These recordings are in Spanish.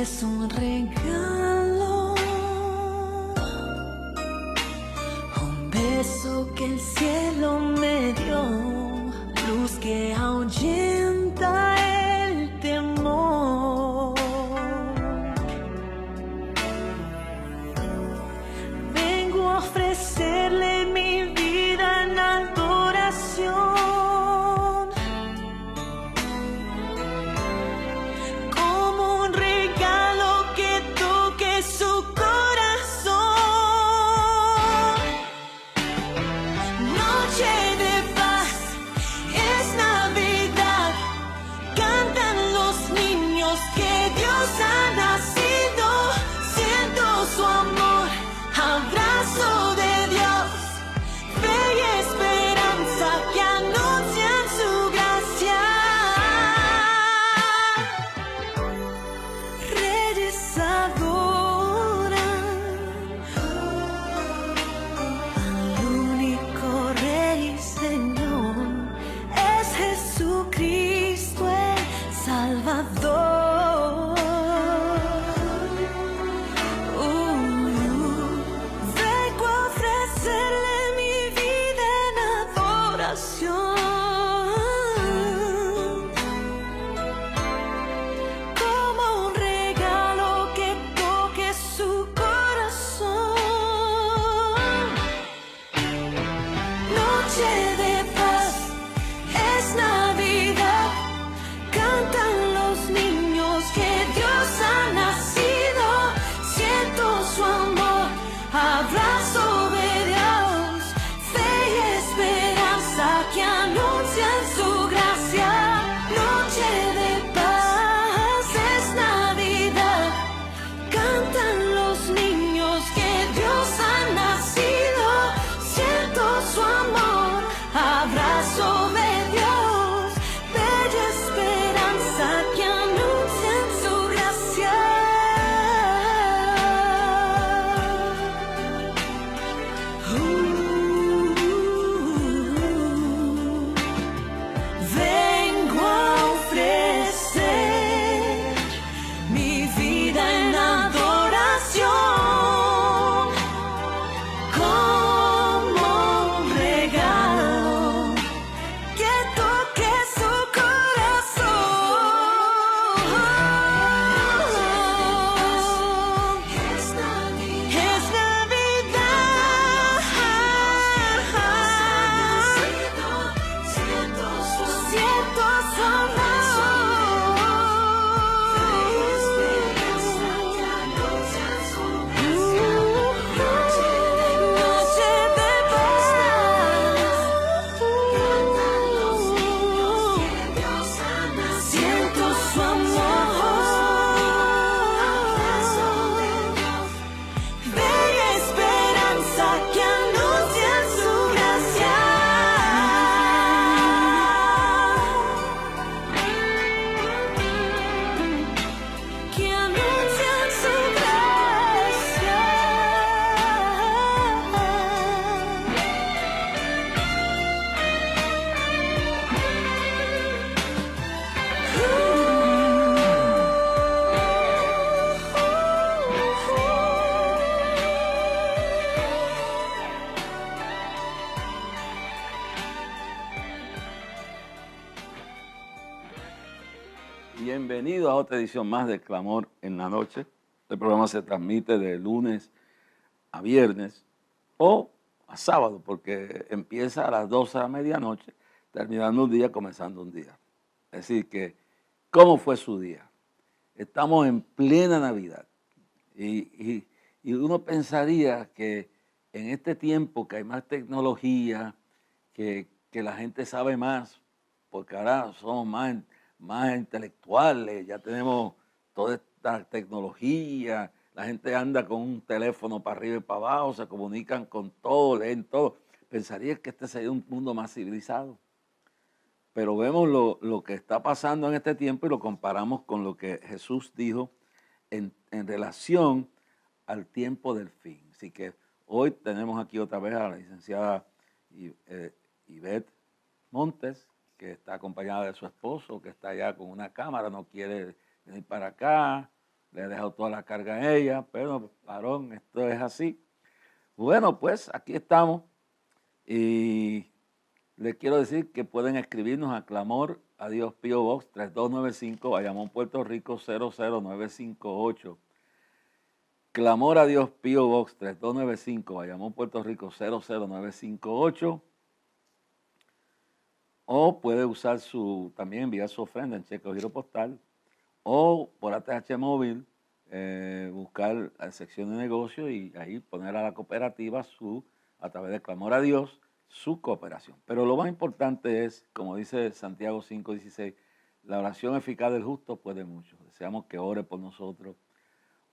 es un regalo, un beso que el cielo me dio, luz que ahuyenta el temor. Vengo a ofrecerle mi vida en adoración. Bienvenido a otra edición más de Clamor en la Noche. El programa se transmite de lunes a viernes o a sábado, porque empieza a las 12 de la medianoche, terminando un día, comenzando un día. Es decir que, ¿cómo fue su día? Estamos en plena Navidad y uno pensaría que en este tiempo que hay más tecnología, que la gente sabe más, porque ahora somos más intelectuales, ya tenemos toda esta tecnología, la gente anda con un teléfono para arriba y para abajo, se comunican con todo, leen todo. Pensaría que este sería un mundo más civilizado. Pero vemos lo que está pasando en este tiempo y lo comparamos con lo que Jesús dijo en relación al tiempo del fin. Así que hoy tenemos aquí otra vez a la licenciada Ivette Montes, que está acompañada de su esposo, que está allá con una cámara, no quiere venir para acá. le he dejado toda la carga a ella, pero varón, esto es así. Bueno, pues aquí estamos y les quiero decir que pueden escribirnos a Clamor a Dios P.O. Box 3295, Bayamón, Puerto Rico 00958. Clamor a Dios P.O. Box 3295, Bayamón, Puerto Rico 00958. O puede usar también enviar su ofrenda en cheque o giro postal. O por ATH móvil, buscar la sección de negocio y ahí poner a la cooperativa a través de Clamor a Dios, su cooperación. Pero lo más importante es, como dice Santiago 5:16, la oración eficaz del justo puede mucho. Deseamos que ore por nosotros,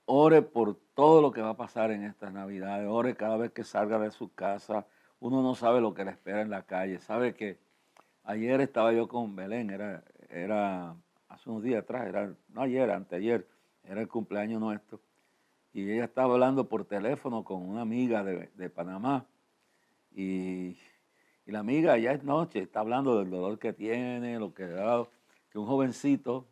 ore por todo lo que va a pasar en estas Navidades, ore cada vez que salga de su casa. Uno no sabe lo que le espera en la calle. Sabe que ayer estaba yo con Belén, era hace unos días atrás, no ayer, anteayer, era el cumpleaños nuestro. Y ella estaba hablando por teléfono con una amiga de Panamá. Y la amiga ya es noche, está hablando del dolor que tiene, lo que ha dado, que un jovencito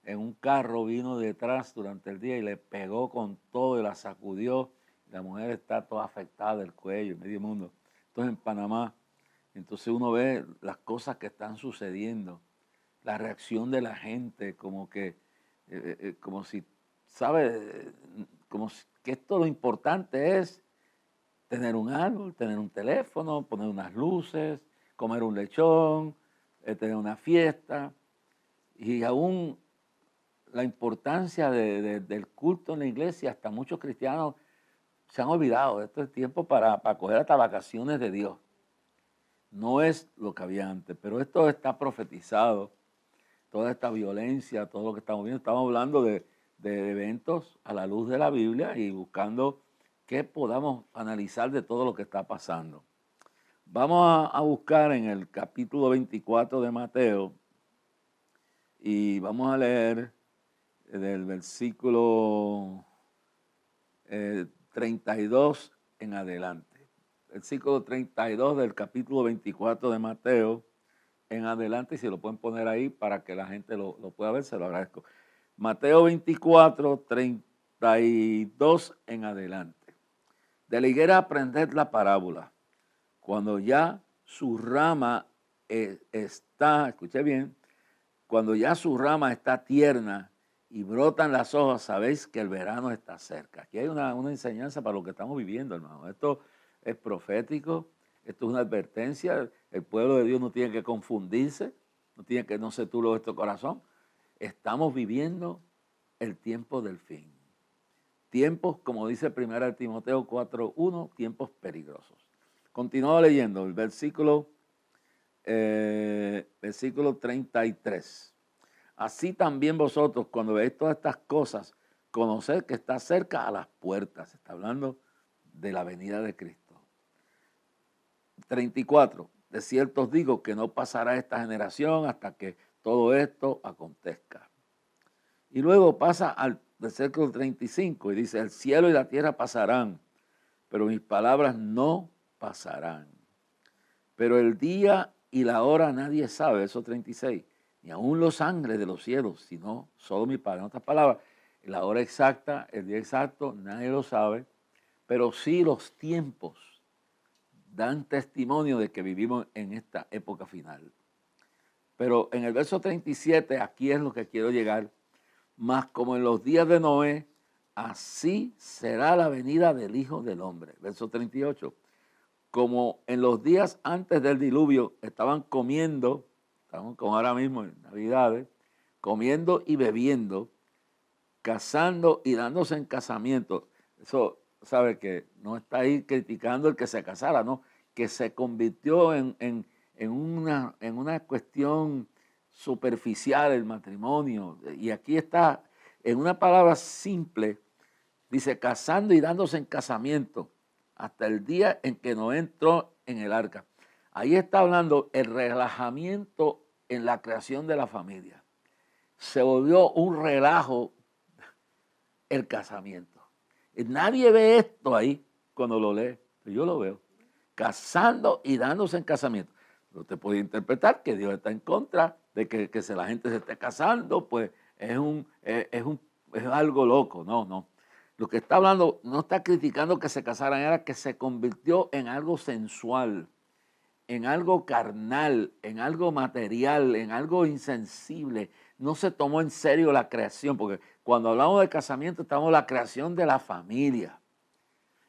en un carro vino detrás durante el día y le pegó con todo y la sacudió. La mujer está toda afectada del cuello, medio mundo. Entonces en Panamá, entonces uno ve las cosas que están sucediendo, la reacción de la gente, como si, ¿sabe? Que esto lo importante es tener un árbol, tener un teléfono, poner unas luces, comer un lechón, tener una fiesta. Y aún la importancia del culto en la iglesia, hasta muchos cristianos se han olvidado. Esto es tiempo para coger hasta vacaciones de Dios. No es lo que había antes, pero esto está profetizado. Toda esta violencia, todo lo que estamos viendo, estamos hablando de eventos a la luz de la Biblia y buscando qué podamos analizar de todo lo que está pasando. Vamos a buscar en el capítulo 24 de Mateo y vamos a leer del versículo 32 en adelante. Versículo 32 del capítulo 24 de Mateo en adelante, y si lo pueden poner ahí para que la gente lo pueda ver, se lo agradezco. Mateo 24, 32 en adelante. De la higuera aprended la parábola. Cuando ya su rama está, escuche bien, cuando ya su rama está tierna y brotan las hojas, sabéis que el verano está cerca. Aquí hay una enseñanza para lo que estamos viviendo, hermano. Esto es profético, esto es una advertencia. El pueblo de Dios no tiene que confundirse, no tiene que no se turbe nuestro corazón. Estamos viviendo el tiempo del fin. Tiempos, como dice 1 Timoteo 4:1, tiempos peligrosos. Continúo leyendo el versículo 33. Así también vosotros, cuando veis todas estas cosas, conoced que está cerca a las puertas. Está hablando de la venida de Cristo. 34. De cierto os digo que no pasará esta generación hasta que todo esto acontezca. Y luego pasa al versículo 35 y dice, el cielo y la tierra pasarán, pero mis palabras no pasarán. Pero el día y la hora nadie sabe, verso 36, ni aun los ángeles de los cielos, sino solo mi Padre. En otras palabras, la hora exacta, el día exacto, nadie lo sabe, pero sí los tiempos dan testimonio de que vivimos en esta época final. Pero en el verso 37, aquí es lo que quiero llegar, más como en los días de Noé, así será la venida del Hijo del Hombre. Verso 38, como en los días antes del diluvio estaban comiendo, estamos como ahora mismo en Navidades, comiendo y bebiendo, casando y dándose en casamiento. Eso, sabe que no está ahí criticando el que se casara, no, que se convirtió en una cuestión superficial el matrimonio. Y aquí está, en una palabra simple, dice casando y dándose en casamiento hasta el día en que Noé entró en el arca. Ahí está hablando el relajamiento en la creación de la familia. Se volvió un relajo el casamiento. Nadie ve esto ahí cuando lo lee, pero yo lo veo. Casando y dándose en casamiento. Pero usted puede interpretar que Dios está en contra de que la gente se esté casando, pues es un es algo loco, no. Lo que está hablando, no está criticando que se casaran, era que se convirtió en algo sensual, en algo carnal, en algo material, en algo insensible. No se tomó en serio la creación, porque cuando hablamos de casamiento estamos en la creación de la familia.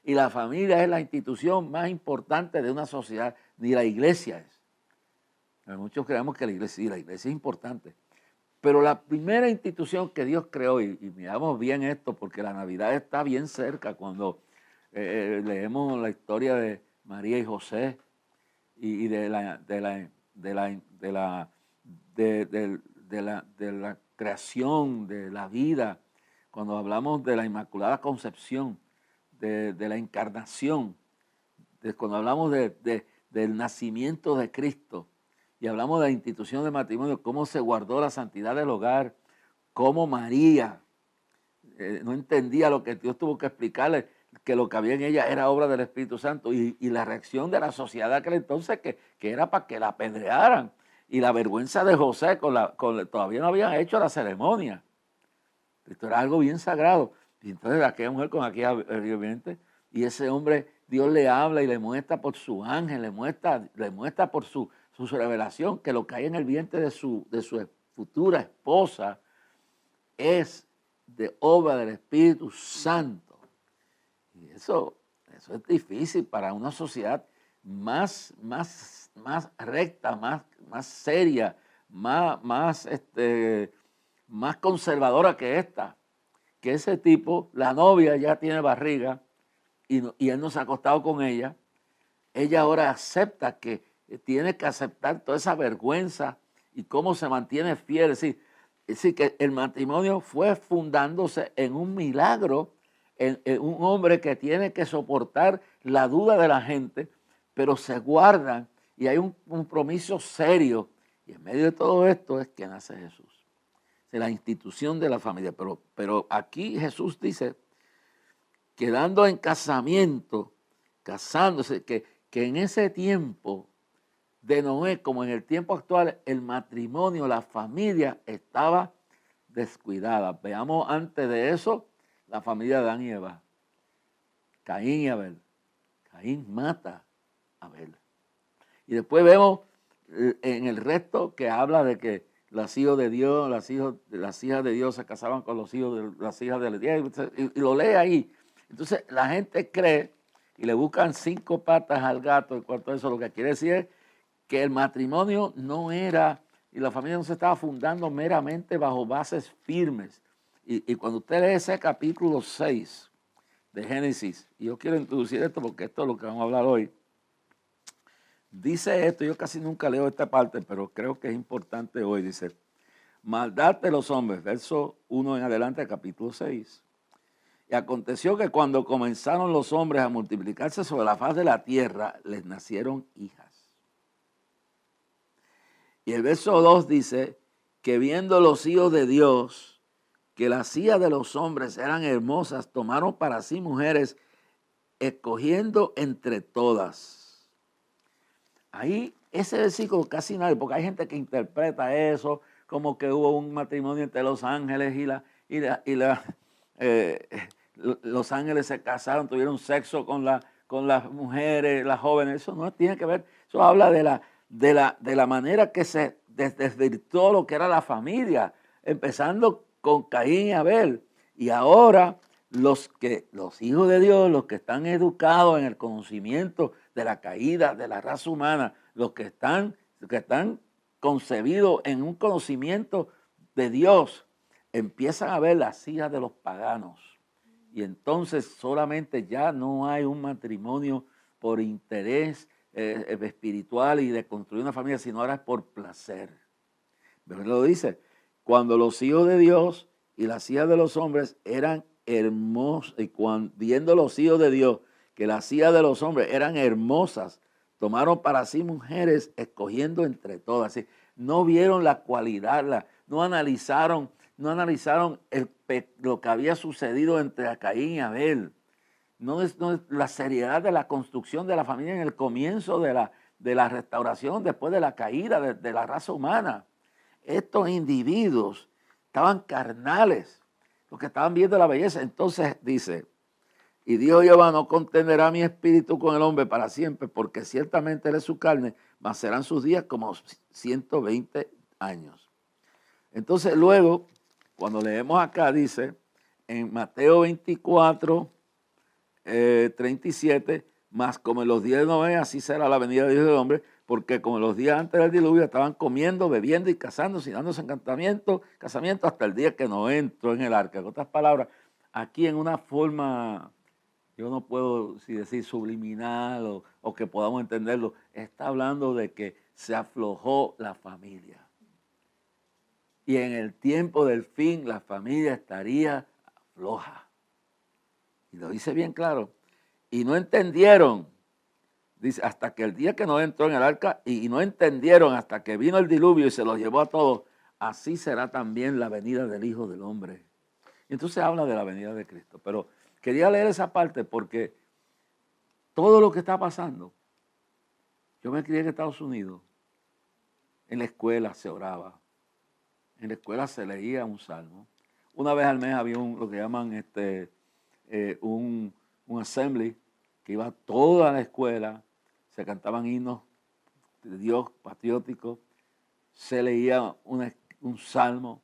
Y la familia es la institución más importante de una sociedad, ni la iglesia es. Muchos creemos que la iglesia es importante. Pero la primera institución que Dios creó, y miramos bien esto porque la Navidad está bien cerca cuando leemos la historia de María y José y de la creación, de la vida, cuando hablamos de la Inmaculada Concepción, de la encarnación, cuando hablamos del nacimiento de Cristo, y hablamos de la institución de matrimonio, cómo se guardó la santidad del hogar, cómo María no entendía lo que Dios tuvo que explicarle, que lo que había en ella era obra del Espíritu Santo, y la reacción de la sociedad de aquel entonces que era para que la apedrearan, y la vergüenza de José todavía no habían hecho la ceremonia. Esto era algo bien sagrado. Y entonces aquella mujer con aquella evidentemente, y ese hombre, Dios le habla y le muestra por su ángel, le muestra por su revelación que lo que hay en el vientre de su futura esposa es de obra del Espíritu Santo. Y eso es difícil para una sociedad más recta, más seria, más conservadora que esta. Que ese tipo, la novia ya tiene barriga y él no se ha acostado con ella. Ella ahora acepta que tiene que aceptar toda esa vergüenza y cómo se mantiene fiel. Es decir, que el matrimonio fue fundándose en un milagro, en un hombre que tiene que soportar la duda de la gente, pero se guardan y hay un compromiso serio. Y en medio de todo esto es que nace Jesús. De la institución de la familia. Pero aquí Jesús dice, quedando en casamiento, casándose, que en ese tiempo de Noé, como en el tiempo actual, el matrimonio, la familia estaba descuidada. Veamos antes de eso la familia de Adán y Eva. Caín y Abel. Caín mata a Abel. Y después vemos en el resto que habla de que los hijos de Dios, las hijas de Dios se casaban con los hijos de las hijas de Dios, y lo lee ahí. Entonces la gente cree y le buscan 5 patas al gato en cuanto a eso. Lo que quiere decir es que el matrimonio no era, y la familia no se estaba fundando meramente bajo bases firmes. Y cuando usted lee ese capítulo 6 de Génesis, y yo quiero introducir esto porque esto es lo que vamos a hablar hoy, dice esto, yo casi nunca leo esta parte, pero creo que es importante hoy. Dice, maldad de los hombres, verso 1 en adelante, capítulo 6. Y aconteció que cuando comenzaron los hombres a multiplicarse sobre la faz de la tierra, les nacieron hijas. Y el verso 2 dice, que viendo los hijos de Dios, que las hijas de los hombres eran hermosas, tomaron para sí mujeres, escogiendo entre todas. Ahí ese versículo casi nadie, porque hay gente que interpreta eso como que hubo un matrimonio entre los ángeles los ángeles se casaron, tuvieron sexo con las mujeres, las jóvenes. Eso no tiene que ver, eso habla de la manera que se desvirtuó lo que era la familia, empezando con Caín y Abel. Y ahora los hijos de Dios, los que están educados en el conocimiento de la caída de la raza humana, los que están concebidos en un conocimiento de Dios, empiezan a ver las hijas de los paganos. Y entonces solamente ya no hay un matrimonio por interés espiritual y de construir una familia, sino ahora es por placer. Pero lo dice, cuando los hijos de Dios y las hijas de los hombres eran hermosos, y viendo los hijos de Dios que las hijas de los hombres eran hermosas, tomaron para sí mujeres, escogiendo entre todas. ¿Sí? No vieron la cualidad, no analizaron lo que había sucedido entre Caín y Abel. No es la seriedad de la construcción de la familia en el comienzo de la restauración después de la caída de la raza humana. Estos individuos estaban carnales, Los que estaban viendo la belleza. Entonces dice, y dijo Jehová, no contenderá mi espíritu con el hombre para siempre, porque ciertamente él es su carne, mas serán sus días como 120 años. Entonces luego, cuando leemos acá, dice, en Mateo 24, 37, más como en los días de Noé, así será la venida de Dios del hombre, porque como en los días antes del diluvio estaban comiendo, bebiendo y casándose y dándose casamiento hasta el día que Noé entró en el arca. En otras palabras, aquí en una forma, yo no puedo si decir subliminal o que podamos entenderlo, está hablando de que se aflojó la familia. Y en el tiempo del fin la familia estaría floja. Y lo dice bien claro. Y no entendieron, dice, hasta que el día que no entró en el arca, y no entendieron hasta que vino el diluvio y se los llevó a todos, así será también la venida del Hijo del Hombre. Y entonces habla de la venida de Cristo. Pero quería leer esa parte porque todo lo que está pasando, yo me crié en Estados Unidos, en la escuela se oraba, en la escuela se leía un salmo. Una vez al mes había lo que llaman un assembly, que iba toda la escuela, se cantaban himnos de Dios patrióticos, se leía un salmo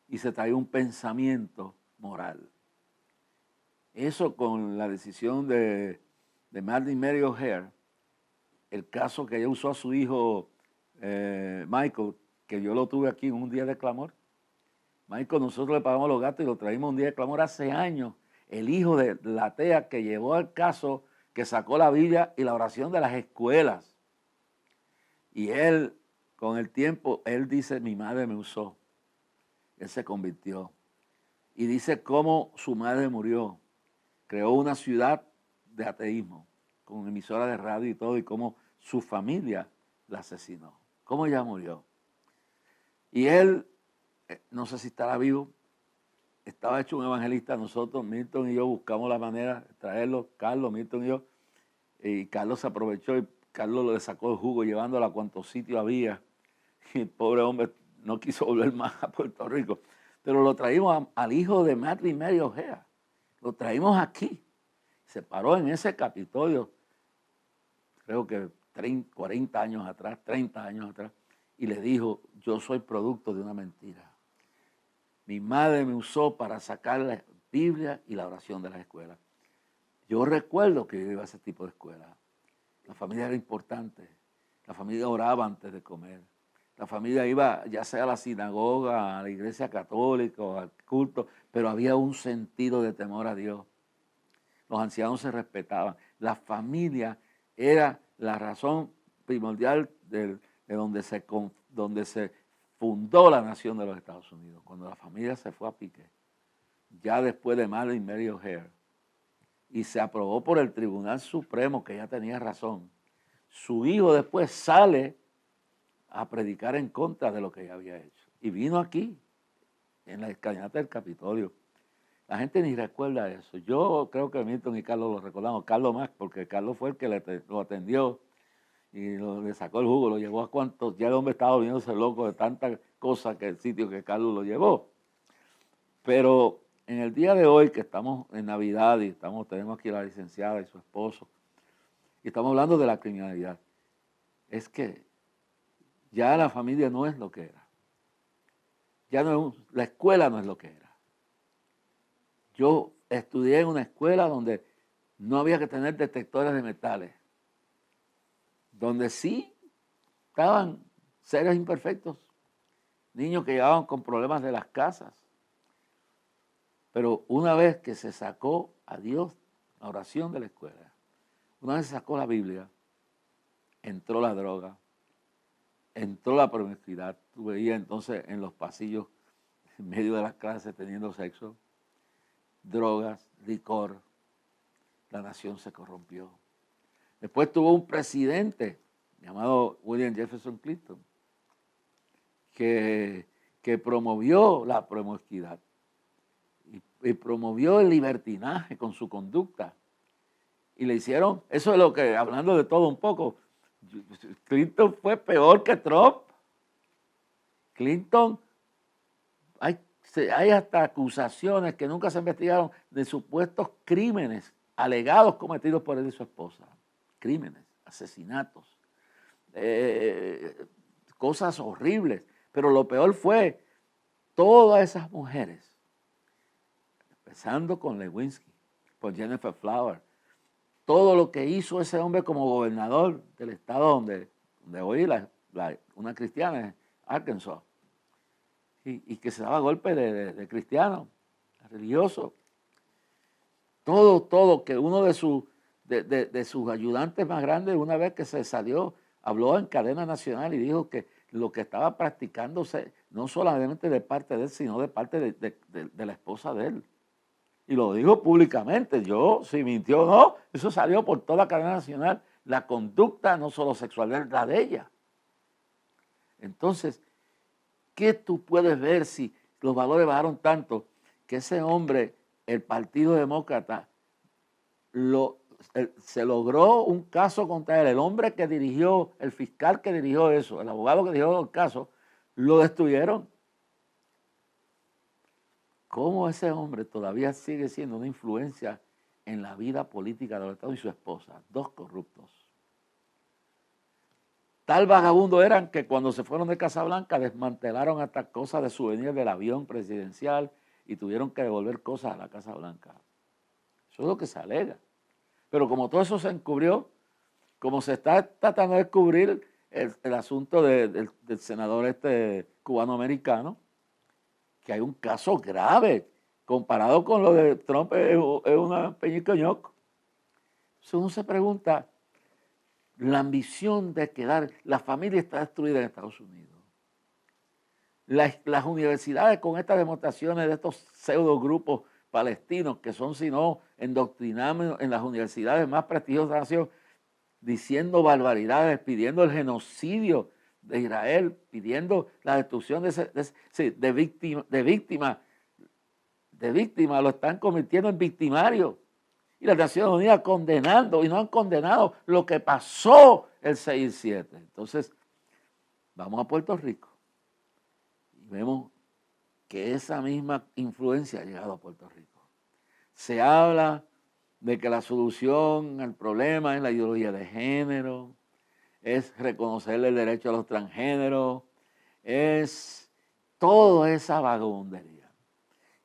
y se traía un pensamiento moral. Eso con la decisión de Martin Mary O'Hare, el caso que ella usó a su hijo Michael, que yo lo tuve aquí en un día de clamor. Michael, nosotros le pagamos los gastos y lo traímos un día de clamor hace años. El hijo de la TEA que llevó al caso, que sacó la Biblia y la oración de las escuelas. Y él, con el tiempo, él dice, mi madre me usó. Él se convirtió. Y dice cómo su madre murió. Creó una ciudad de ateísmo, con emisora de radio y todo, y cómo su familia la asesinó. Cómo ella murió. Y él, no sé si estará vivo, estaba hecho un evangelista. Nosotros, Milton y yo, buscamos la manera de traerlo, Carlos, Milton y yo, y Carlos se aprovechó y Carlos le sacó el jugo llevándolo a cuantos sitios había. Y el pobre hombre no quiso volver más a Puerto Rico. Pero lo traímos al hijo de Martin Mary O'Hare. Lo traímos aquí. Se paró en ese Capitolio, creo que 40 años atrás, 30 años atrás, y le dijo, yo soy producto de una mentira. Mi madre me usó para sacar la Biblia y la oración de las escuelas. Yo recuerdo que yo iba a ese tipo de escuela. La familia era importante. La familia oraba antes de comer. La familia iba ya sea a la sinagoga, a la iglesia católica o al culto, pero había un sentido de temor a Dios. Los ancianos se respetaban. La familia era la razón primordial de donde se fundó la nación de los Estados Unidos, cuando la familia se fue a pique, ya después de Martin Mary O'Hare, y se aprobó por el Tribunal Supremo que ella tenía razón. Su hijo después sale a predicar en contra de lo que ella había hecho. Y vino aquí, en la escalinata del Capitolio. La gente ni recuerda eso. Yo creo que Milton y Carlos lo recordamos. Carlos más, porque Carlos fue el que lo atendió y le sacó el jugo, lo llevó a cuantos. Ya el hombre estaba volviéndose loco de tantas cosas que el sitio que Carlos lo llevó. Pero en el día de hoy, que estamos en Navidad y tenemos aquí a la licenciada y su esposo, y estamos hablando de la criminalidad, es que ya la familia no es lo que era. Ya no la escuela no es lo que era. Yo estudié en una escuela donde no había que tener detectores de metales, donde sí estaban seres imperfectos, niños que llegaban con problemas de las casas. Pero una vez que se sacó a Dios la oración de la escuela, una vez se sacó la Biblia, entró la droga, entró la promiscuidad. Tú veías entonces en los pasillos, en medio de las clases, teniendo sexo, drogas, licor. La nación se corrompió. Después tuvo un presidente llamado William Jefferson Clinton que promovió la promiscuidad y promovió el libertinaje con su conducta. Y le hicieron, eso es lo que, hablando de todo un poco, Clinton fue peor que Trump. Clinton, hay Hay hasta acusaciones que nunca se investigaron de supuestos crímenes alegados cometidos por él y su esposa. Crímenes, asesinatos, cosas horribles. Pero lo peor fue todas esas mujeres, empezando con Lewinsky, por Gennifer Flower, todo lo que hizo ese hombre como gobernador del estado donde hoy una cristiana es Arkansas, y que se daba golpe de cristiano, religioso. Todo, que uno de sus ayudantes más grandes, una vez que se salió, habló en cadena nacional y dijo que lo que estaba practicándose, no solamente de parte de él, sino de parte de la esposa de él. Y lo dijo públicamente. Yo, si mintió o no, eso salió por toda la cadena nacional. La conducta no solo sexual, es la de ella. Entonces, ¿qué tú puedes ver si los valores bajaron tanto que ese hombre, el Partido Demócrata, se logró un caso contra él? El hombre que dirigió, el fiscal que dirigió eso, el abogado que dirigió el caso, lo destruyeron. ¿Cómo ese hombre todavía sigue siendo una influencia en la vida política de los Estados Unidos y su esposa? Dos corruptos. Tal vagabundo eran que cuando se fueron de Casablanca desmantelaron hasta cosas de souvenir del avión presidencial y tuvieron que devolver cosas a la Casa Blanca. Eso es lo que se alega. Pero como todo eso se encubrió, como se está tratando de descubrir el asunto del senador cubano-americano, que hay un caso grave, comparado con lo de Trump, es una peñicoñoco. Entonces uno se pregunta, la ambición de quedar, la familia está destruida en Estados Unidos. Las universidades con estas demostraciones de estos pseudo grupos palestinos que son, si no, endoctrinados en las universidades más prestigiosas de la nación, diciendo barbaridades, pidiendo el genocidio de Israel, pidiendo la destrucción de víctimas, lo están convirtiendo en victimarios. Y las Naciones Unidas condenando, y no han condenado lo que pasó el 6-7. Entonces, vamos a Puerto Rico y vemos que esa misma influencia ha llegado a Puerto Rico. Se habla de que la solución al problema es la ideología de género, es reconocerle el derecho a los transgéneros, es toda esa vagabundería.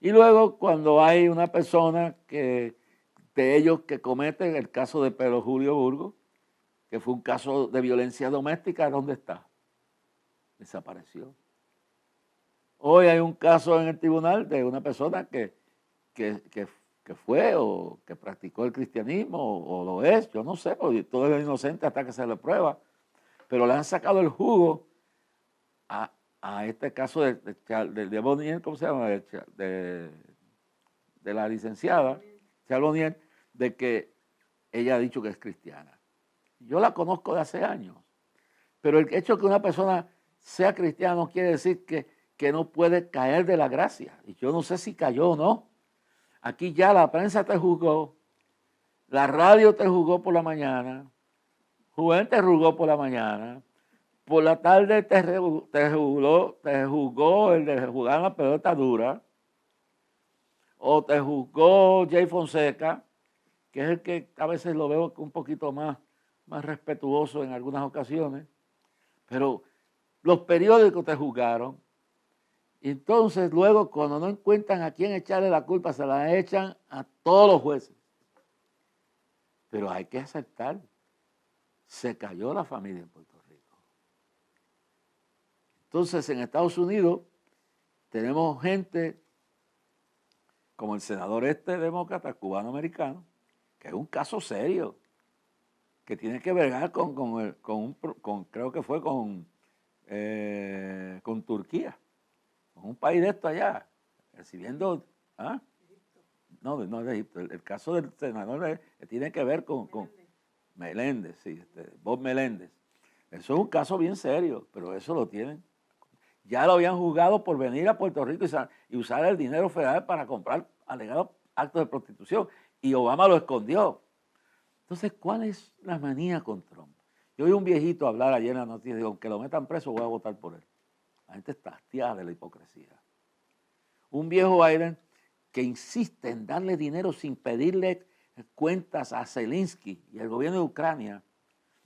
Y luego cuando hay una persona de ellos que cometen el caso de Pedro Julio Burgos, que fue un caso de violencia doméstica, ¿dónde está? Desapareció. Hoy hay un caso en el tribunal de una persona que fue o que practicó el cristianismo o lo es, yo no sé, porque todo es inocente hasta que se le prueba, pero le han sacado el jugo a este caso de Bonnier, ¿cómo se llama? De la licenciada Charles Bonnier, de que ella ha dicho que es cristiana. Yo la conozco de hace años, pero el hecho de que una persona sea cristiana no quiere decir que no puede caer de la gracia. Y yo no sé si cayó o no. Aquí ya la prensa te juzgó, la radio te juzgó por la mañana, Juven te juzgó por la mañana, por la tarde te juzgó el de jugar la pelota dura, o te juzgó Jay Fonseca, que es el que a veces lo veo un poquito más respetuoso en algunas ocasiones, pero los periódicos te juzgaron. Y entonces luego cuando no encuentran a quién echarle la culpa, se la echan a todos los jueces. Pero hay que aceptar, se cayó la familia en Puerto Rico. Entonces en Estados Unidos tenemos gente como el senador demócrata cubano-americano, que es un caso serio, que tiene que bregar creo que fue con Turquía, con un país de esto allá, recibiendo, no de Egipto, el caso del senador tiene que ver con Meléndez, sí, Bob Meléndez. Eso es un caso bien serio, pero eso lo tienen. Ya lo habían juzgado por venir a Puerto Rico y usar el dinero federal para comprar alegados actos de prostitución, y Obama lo escondió. Entonces, ¿cuál es la manía con Trump? Yo oí un viejito hablar ayer en la noticia, digo, aunque lo metan preso, voy a votar por él. La gente está hastiada de la hipocresía. Un viejo Biden que insiste en darle dinero sin pedirle cuentas a Zelensky y al gobierno de Ucrania,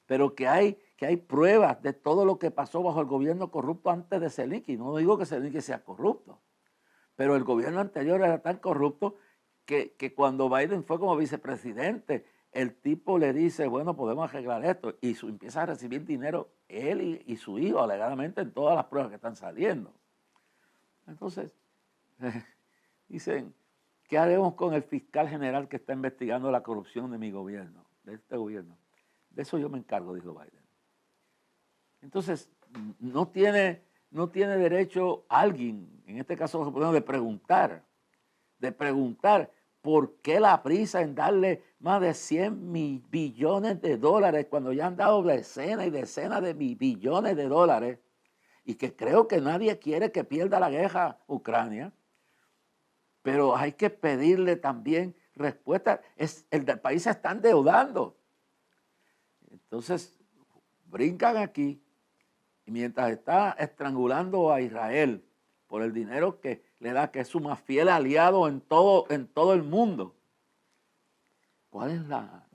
pero que hay pruebas de todo lo que pasó bajo el gobierno corrupto antes de Zelensky. No digo que Zelensky sea corrupto, pero el gobierno anterior era tan corrupto que cuando Biden fue como vicepresidente, el tipo le dice, bueno, podemos arreglar esto, y empieza a recibir dinero él y su hijo, alegadamente, en todas las pruebas que están saliendo. Entonces, dicen, ¿qué haremos con el fiscal general que está investigando la corrupción de mi gobierno, de este gobierno? De eso yo me encargo, dijo Biden. Entonces, no tiene derecho alguien, en este caso de preguntar por qué la prisa en darle más de 100 billones de dólares cuando ya han dado decenas y decenas de billones de dólares, y que creo que nadie quiere que pierda la guerra Ucrania, pero hay que pedirle también respuesta. El país se está endeudando. Entonces, brincan aquí, y mientras está estrangulando a Israel por el dinero que le da, que es su más fiel aliado en todo el mundo, ¿cuál es la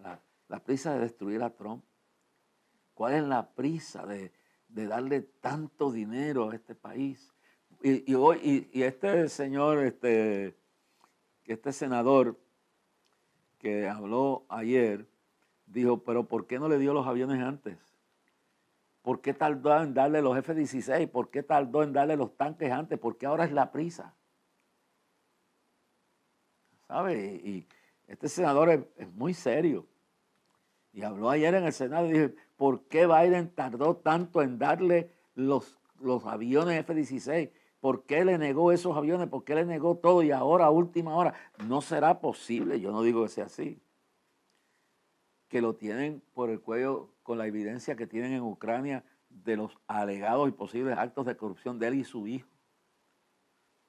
prisa de destruir a Trump? ¿Cuál es la prisa de darle tanto dinero a este país? Y este señor, este senador que habló ayer, dijo, pero ¿por qué no le dio los aviones antes? ¿Por qué tardó en darle los F-16? ¿Por qué tardó en darle los tanques antes? ¿Por qué ahora es la prisa? ¿Sabe? Y este senador es muy serio. Y habló ayer en el Senado y dijo, ¿por qué Biden tardó tanto en darle los aviones F-16? ¿Por qué le negó esos aviones? ¿Por qué le negó todo? Y ahora, a última hora, no será posible, yo no digo que sea así, que lo tienen por el cuello con la evidencia que tienen en Ucrania de los alegados y posibles actos de corrupción de él y su hijo,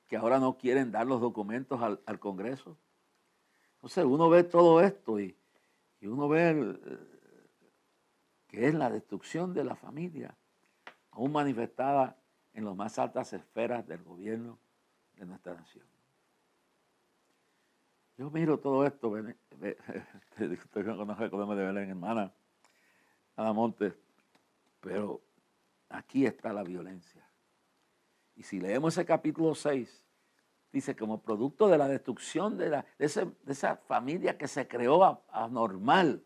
que ahora no quieren dar los documentos al Congreso. Entonces uno ve todo esto y uno ve que es la destrucción de la familia, aún manifestada en las más altas esferas del gobierno de nuestra nación. Yo miro todo esto, usted no conoce de Belén, hermana Ana Montes, pero aquí está la violencia. Y si leemos ese capítulo 6, dice, como producto de la destrucción de esa familia que se creó anormal,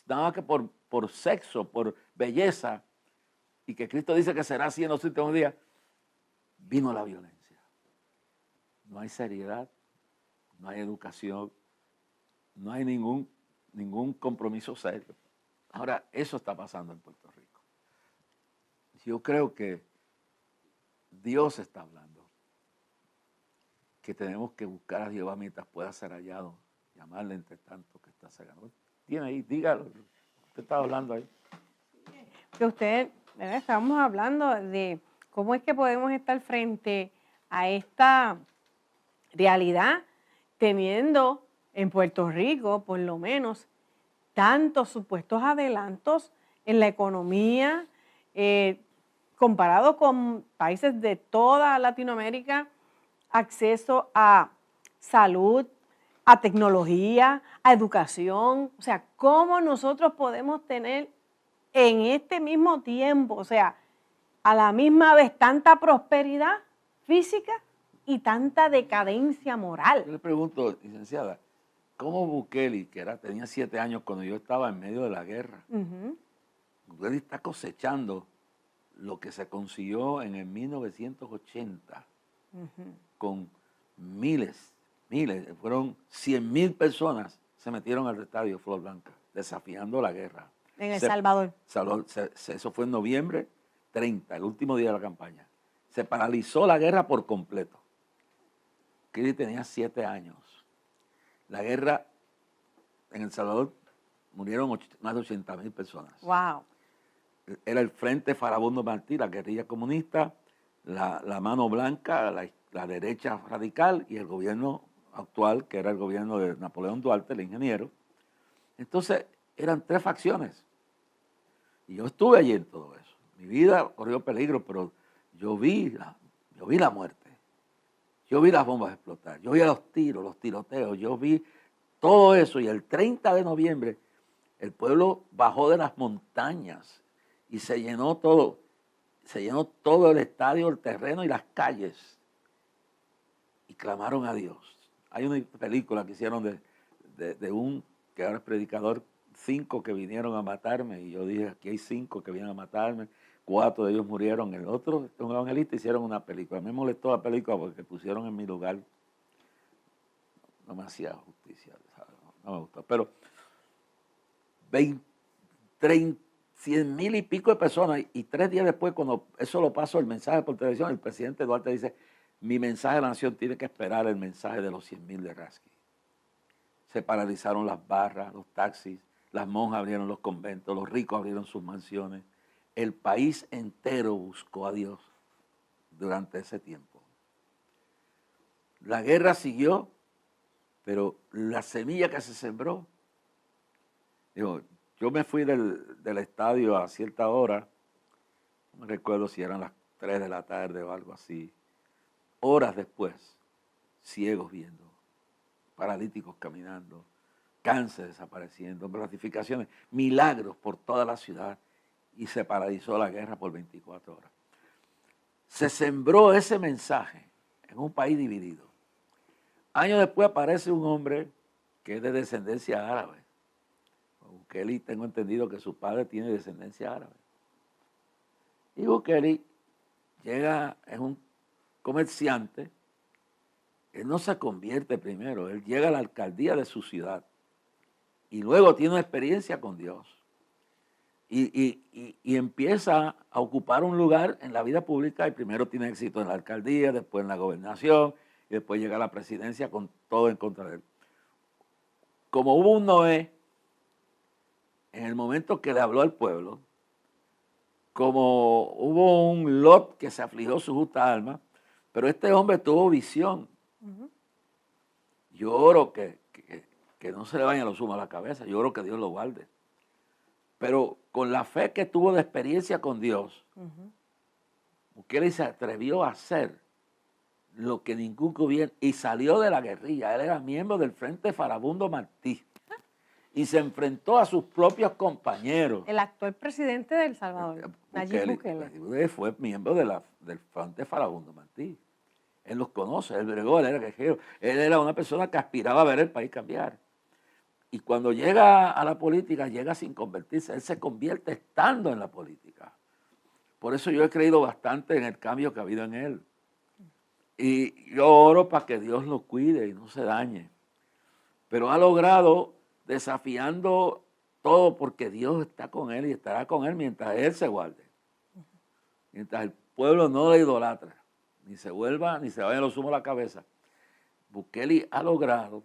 nada más que por sexo, por belleza, y que Cristo dice que será así en los últimos días, vino la violencia. No hay seriedad, no hay educación, no hay ningún compromiso serio. Ahora, eso está pasando en Puerto Rico. Yo creo que Dios está hablando, que tenemos que buscar a Jehová mientras pueda ser hallado, llamarle entre tanto que está cegado. Tiene ahí, dígalo, usted está hablando ahí. Que usted, ¿verdad? Estábamos hablando de cómo es que podemos estar frente a esta realidad, teniendo en Puerto Rico, por lo menos, tantos supuestos adelantos en la economía, comparado con países de toda Latinoamérica, acceso a salud, a tecnología, a educación. O sea, ¿cómo nosotros podemos tener en este mismo tiempo, o sea, a la misma vez tanta prosperidad física y tanta decadencia moral? Yo le pregunto, licenciada, ¿cómo Bukele, que tenía 7 años cuando yo estaba en medio de la guerra, Bukele está cosechando lo que se consiguió en el 1980 con miles, fueron 100,000 personas se metieron al estadio Flor Blanca, desafiando la guerra. En El Salvador. Eso fue en noviembre 30, el último día de la campaña. Se paralizó la guerra por completo. Kennedy tenía 7 años. La guerra en El Salvador murieron más de 80,000 personas. Wow. Era el Frente Farabundo Martí, la guerrilla comunista, la Mano Blanca, la derecha radical y el gobierno actual, que era el gobierno de Napoleón Duarte, el ingeniero. Entonces, eran 3 facciones. Y yo estuve allí en todo eso. Mi vida corrió peligro, pero yo vi la muerte. Yo vi las bombas explotar, yo vi los tiros, los tiroteos, yo vi todo eso. Y el 30 de noviembre el pueblo bajó de las montañas y se llenó todo el estadio, el terreno y las calles. Y clamaron a Dios. Hay una película que hicieron de un, que ahora es predicador, 5 que vinieron a matarme. Y yo dije, aquí hay 5 que vienen a matarme. 4 de ellos murieron. El otro, un evangelista, hicieron una película. Me molestó la película porque pusieron en mi lugar. No me hacía justicia, ¿sabes? No me gustó. Pero 100,000 y pico de personas. Y 3 días después, cuando eso lo pasó, el mensaje por televisión, el presidente Duarte dice, mi mensaje a la nación tiene que esperar el mensaje de los 100,000 de Rasky. Se paralizaron las barras, los taxis, las monjas abrieron los conventos, los ricos abrieron sus mansiones. El país entero buscó a Dios durante ese tiempo. La guerra siguió, pero la semilla que se sembró, digo, yo me fui del estadio a cierta hora, no me recuerdo si eran las 3 de la tarde o algo así. Horas después, ciegos viendo, paralíticos caminando, cáncer desapareciendo, gratificaciones, milagros por toda la ciudad, y se paralizó la guerra por 24 horas. Se sembró ese mensaje en un país dividido. Años después aparece un hombre que es de descendencia árabe. Bukele, tengo entendido que su padre tiene descendencia árabe. Y Bukele llega, es un comerciante. Él no se convierte primero, él llega a la alcaldía de su ciudad y luego tiene una experiencia con Dios y empieza a ocupar un lugar en la vida pública y primero tiene éxito en la alcaldía, después en la gobernación y después llega a la presidencia con todo en contra de él. Como hubo un Noé, en el momento que le habló al pueblo, como hubo un Lot que se afligió su justa alma, pero este hombre tuvo visión. Yo oro que no se le vayan los humos a la cabeza, yo oro que Dios lo guarde. Pero con la fe que tuvo de experiencia con Dios, Bukele se atrevió a hacer lo que ningún gobierno, y salió de la guerrilla. Él era miembro del Frente Farabundo Martí y se enfrentó a sus propios compañeros. El actual presidente de El Salvador, Nayib Bukele. Fue miembro del Frente Farabundo Martí. Él los conoce, él bregó, él era guerrero. Él era una persona que aspiraba a ver el país cambiar. Y cuando llega a la política, llega sin convertirse. Él se convierte estando en la política. Por eso yo he creído bastante en el cambio que ha habido en él. Y yo oro para que Dios lo cuide y no se dañe. Pero ha logrado, desafiando todo, porque Dios está con él y estará con él mientras él se guarde. Mientras el pueblo no le idolatra, ni se vayan los humos a la cabeza. Bukele ha logrado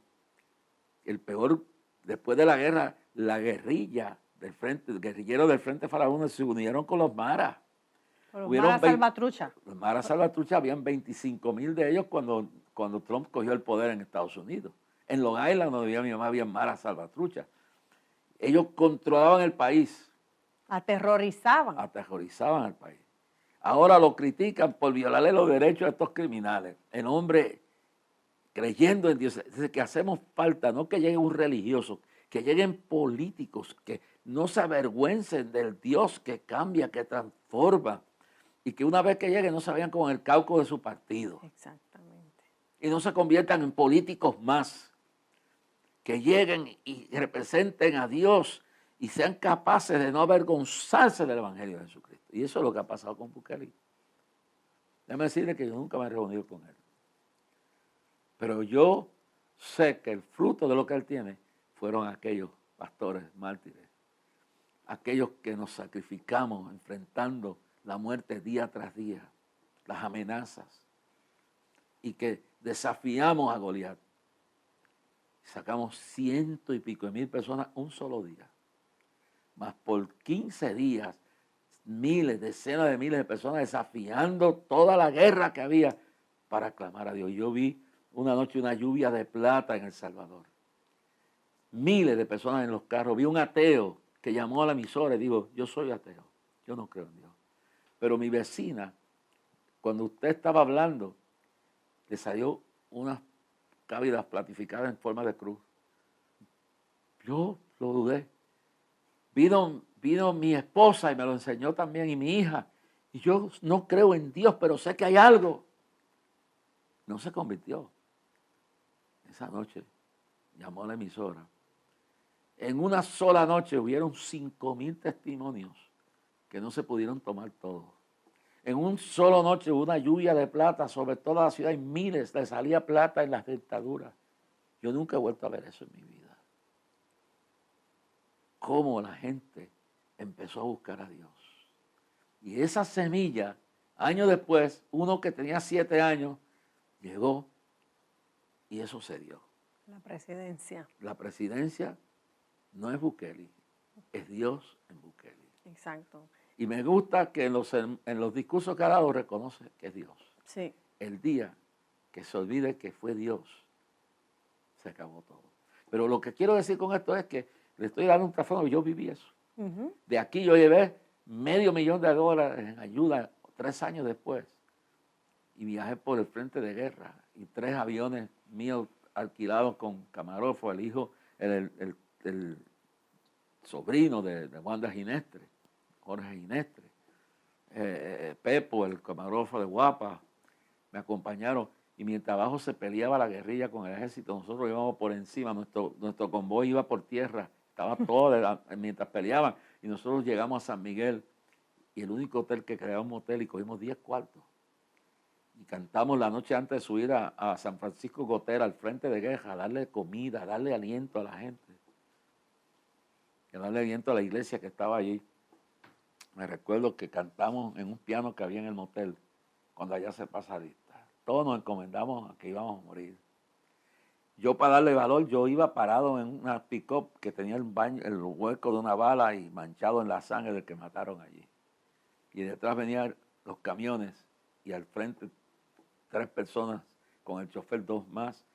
el peor, después de la guerra, la guerrilla del frente, el guerrillero del Frente Farabundo se unieron con los maras. Los maras salvatrucha. Los maras salvatrucha, habían 25,000 de ellos cuando Trump cogió el poder en Estados Unidos. En Long Island, donde vivía mi mamá, había maras salvatrucha. Ellos controlaban el país. Aterrorizaban al país. Ahora lo critican por violarle los derechos a estos criminales. El hombre creyendo en Dios. Dice que hacemos falta, no que llegue un religioso, que lleguen políticos que no se avergüencen del Dios que cambia, que transforma. Y que una vez que lleguen no se vayan con el cauco de su partido. Exactamente. Y no se conviertan en políticos más. Que lleguen y representen a Dios y sean capaces de no avergonzarse del Evangelio de Jesucristo. Y eso es lo que ha pasado con Bukele. Déjame decirle que yo nunca me he reunido con él. Pero yo sé que el fruto de lo que él tiene fueron aquellos pastores mártires. Aquellos que nos sacrificamos enfrentando la muerte día tras día, las amenazas, y que desafiamos a Goliat. Sacamos 100 y pico de mil personas un solo día. Más por 15 días, miles, decenas de miles de personas desafiando toda la guerra que había para clamar a Dios. Yo vi una noche una lluvia de plata en El Salvador. Miles de personas en los carros. Vi un ateo que llamó a la emisora y dijo, yo soy ateo, yo no creo en Dios. Pero mi vecina, cuando usted estaba hablando, le salió unas cavidades platificadas en forma de cruz. Yo lo dudé. Vino mi esposa y me lo enseñó también, y mi hija. Y yo no creo en Dios, pero sé que hay algo. No se convirtió. Esa noche llamó a la emisora. En una sola noche hubieron 5,000 testimonios que no se pudieron tomar todos. En una sola noche hubo una lluvia de plata sobre toda la ciudad y miles le salía plata en las dentaduras. Yo nunca he vuelto a ver eso en mi vida. Cómo la gente empezó a buscar a Dios. Y esa semilla, años después, uno que tenía 7 años, llegó y eso se dio. La presidencia. La presidencia no es Bukele, es Dios en Bukele. Exacto. Y me gusta que en los discursos que ha dado reconoce que es Dios. Sí. El día que se olvide que fue Dios, se acabó todo. Pero lo que quiero decir con esto es que le estoy dando un trasfondo, yo viví eso. De aquí yo llevé $500,000 en ayuda 3 años después. Y viajé por el frente de guerra. Y 3 aviones míos alquilados con camarógrafo, el hijo, el sobrino de Wanda Ginestre, Jorge Ginestre. Pepo, el camarógrafo de Guapa, me acompañaron. Y mientras abajo se peleaba la guerrilla con el ejército, nosotros íbamos por encima, nuestro convoy iba por tierra, estaba todo mientras peleaban. Y nosotros llegamos a San Miguel, y el único hotel que creaba un motel, y cogimos 10 cuartos. Y cantamos la noche antes de subir a San Francisco Gotera, al frente de guerra, a darle comida, a darle aliento a la gente. A darle aliento a la iglesia que estaba allí. Me recuerdo que cantamos en un piano que había en el motel, cuando allá se pasa lista. Todos nos encomendamos a que íbamos a morir. Yo, para darle valor, yo iba parado en una pick-up que tenía el hueco de una bala y manchado en la sangre del que mataron allí. Y detrás venían los camiones y al frente 3 personas con el chofer, 2 más,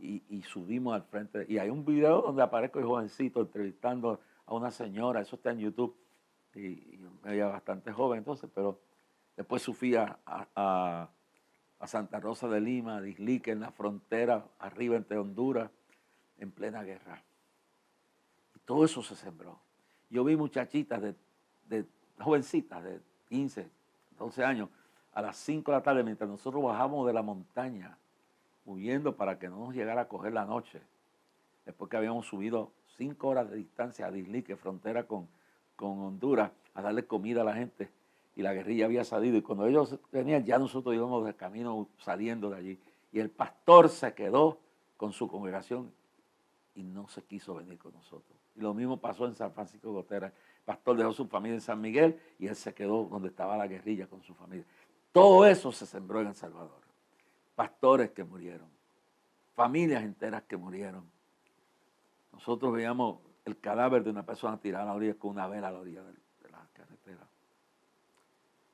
y subimos al frente. Y hay un video donde aparezco el jovencito entrevistando a una señora, eso está en YouTube, y yo me veía bastante joven entonces, pero después subí a Santa Rosa de Lima, a Islique, en la frontera, arriba entre Honduras, en plena guerra. Y todo eso se sembró. Yo vi muchachitas jovencitas de 15, 12 años, a las 5 de la tarde, mientras nosotros bajamos de la montaña, huyendo para que no nos llegara a coger la noche, después que habíamos subido 5 horas de distancia a Islique, frontera con Honduras, a darle comida a la gente. Y la guerrilla había salido, y cuando ellos venían, ya nosotros íbamos de camino saliendo de allí. Y el pastor se quedó con su congregación y no se quiso venir con nosotros. Y lo mismo pasó en San Francisco Gotera. El pastor dejó su familia en San Miguel y él se quedó donde estaba la guerrilla con su familia. Todo eso se sembró en El Salvador. Pastores que murieron, familias enteras que murieron. Nosotros veíamos el cadáver de una persona tirada a la orilla con una vela a la orilla de la carretera.